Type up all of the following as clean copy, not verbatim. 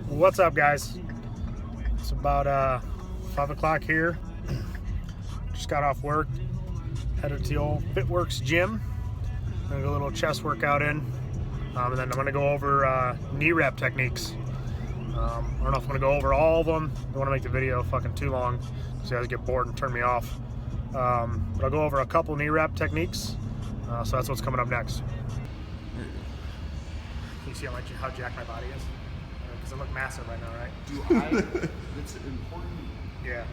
What's up, guys? It's about 5 o'clock here. Just got off work, headed to the old FitWorks gym. I'm gonna do a little chest workout in, and then I'm gonna go over knee wrap techniques. I don't know if I'm gonna go over all of them. I don't want to make the video fucking too long so you guys get bored and turn me off. But I'll go over a couple knee wrap techniques. So that's what's coming up next. Can you see how jacked my body is? Because I look massive right now, right? It's important. Yeah.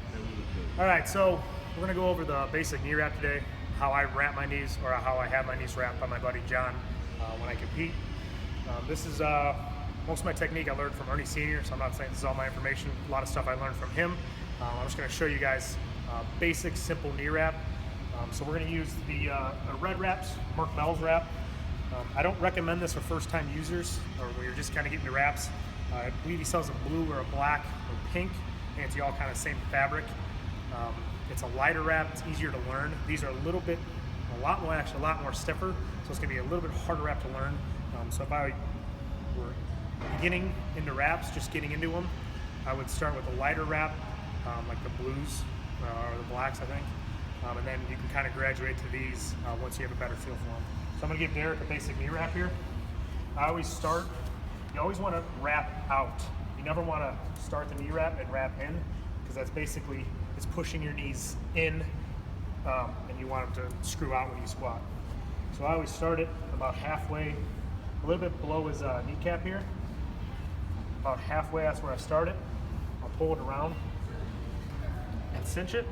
All right, so we're gonna go over the basic knee wrap today, how I wrap my knees, or how I have my knees wrapped by my buddy John when I compete. This is most of my technique I learned from Ernie Sr., so I'm not saying this is all my information. A lot of stuff I learned from him. I'm just gonna show you guys basic, simple knee wrap. So we're gonna use the red wraps, Mark Mel's wrap. I don't recommend this for first-time users, or when you're just kind of getting the wraps. I believe he sells a blue or a black or pink, and it's all kind of same fabric. It's a lighter wrap, it's easier to learn. These are a lot more stiffer, so it's gonna be a little bit harder wrap to learn. So if I were beginning into wraps, just getting into them, I would start with a lighter wrap, like the blues or the blacks, I think. And then you can kind of graduate to these once you have a better feel for them. So I'm gonna give Derek a basic knee wrap here. You always wanna wrap out. You never wanna start the knee wrap and wrap in, because that's basically, it's pushing your knees in, and you want them to screw out when you squat. So I always start it about halfway, a little bit below his kneecap here. About halfway, that's where I start it. I'll pull it around and cinch it.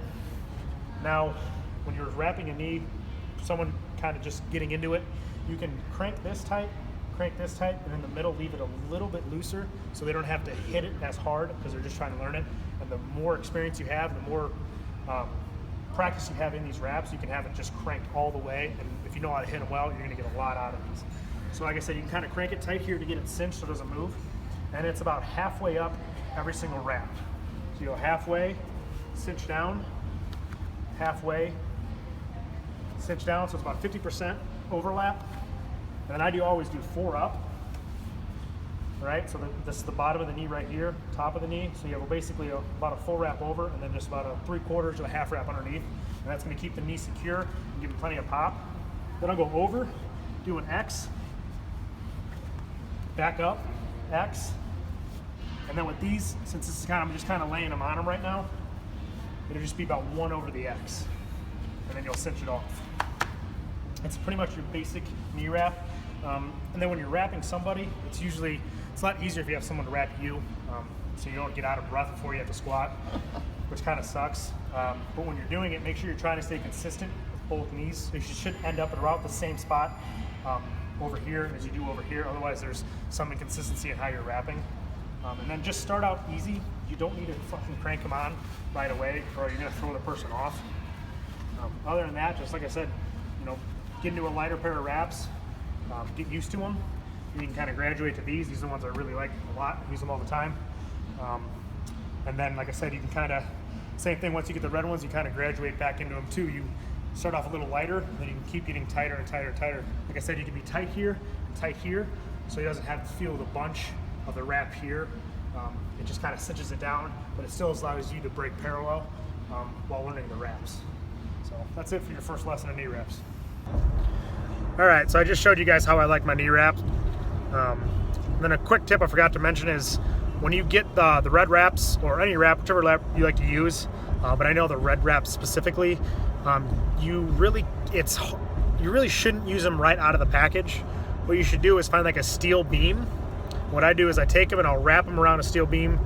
Now, when you're wrapping a knee, someone kind of just getting into it, you can crank this tight, and in the middle leave it a little bit looser so they don't have to hit it as hard because they're just trying to learn it. And the more experience you have, the more practice you have in these wraps, you can have it just cranked all the way. And if you know how to hit them well, you're gonna get a lot out of these. So like I said, you can kind of crank it tight here to get it cinched so it doesn't move. And it's about halfway up every single wrap. So you go halfway, cinch down, halfway, cinch down, so it's about 50% overlap. And then always do 4 up. All right, so this is the bottom of the knee right here, top of the knee. So you have basically about a full wrap over, and then just about a 3/4 to a half wrap underneath. And that's gonna keep the knee secure and give you plenty of pop. Then I'll go over, do an X, back up, X. And then with these, since this is I'm just kind of laying them on them right now, it'll just be about 1 over the X. And then you'll cinch it off. That's pretty much your basic knee wrap. And then when you're wrapping somebody, it's a lot easier if you have someone to wrap you, so you don't get out of breath before you have to squat, which kind of sucks. But when you're doing it, make sure you're trying to stay consistent with both knees. So you should end up at about the same spot over here as you do over here. Otherwise, there's some inconsistency in how you're wrapping. And then just start out easy. You don't need to fucking crank them on right away, or you're gonna throw the person off. Other than that, just like I said, get into a lighter pair of wraps, get used to them. You can kind of graduate to these. These are the ones I really like a lot. I use them all the time. And then, like I said, you can kind of, same thing, once you get the red ones, you kind of graduate back into them too. You start off a little lighter, and then you can keep getting tighter and tighter and tighter. Like I said, you can be tight here, so he doesn't have to feel the bunch of the wrap here. It just kind of cinches it down, but it still allows you to break parallel while learning the wraps. So that's it for your first lesson of knee wraps. All right, so I just showed you guys how I like my knee wraps. Then a quick tip I forgot to mention is when you get the red wraps, or any wrap, whichever wrap you like to use, but I know the red wraps specifically, you really shouldn't use them right out of the package. What you should do is find like a steel beam. What I do is I take them and I'll wrap them around a steel beam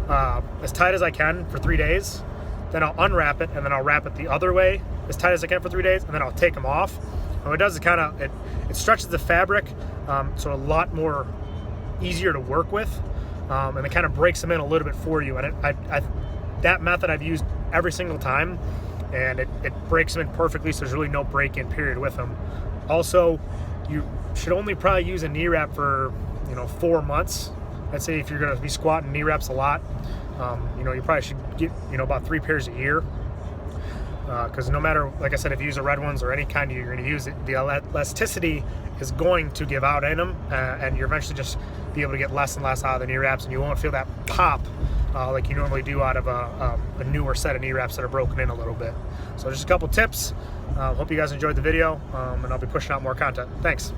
as tight as I can for 3 days. Then I'll unwrap it, and then I'll wrap it the other way as tight as I can for 3 days, and then I'll take them off. And what it does is it stretches the fabric, so a lot more easier to work with, and it kind of breaks them in a little bit for you. And that method I've used every single time, and it breaks them in perfectly, so there's really no break-in period with them. Also, you should only probably use a knee wrap for 4 months. I'd say if you're going to be squatting knee wraps a lot, you probably should get about 3 pairs a year. because no matter, like I said, if you use the red ones or any kind you're going to use, the elasticity is going to give out in them, and you're eventually just be able to get less and less out of the knee wraps, and you won't feel that pop like you normally do out of a newer set of knee wraps that are broken in a little bit. So just a couple tips. Hope you guys enjoyed the video, and I'll be pushing out more content. Thanks.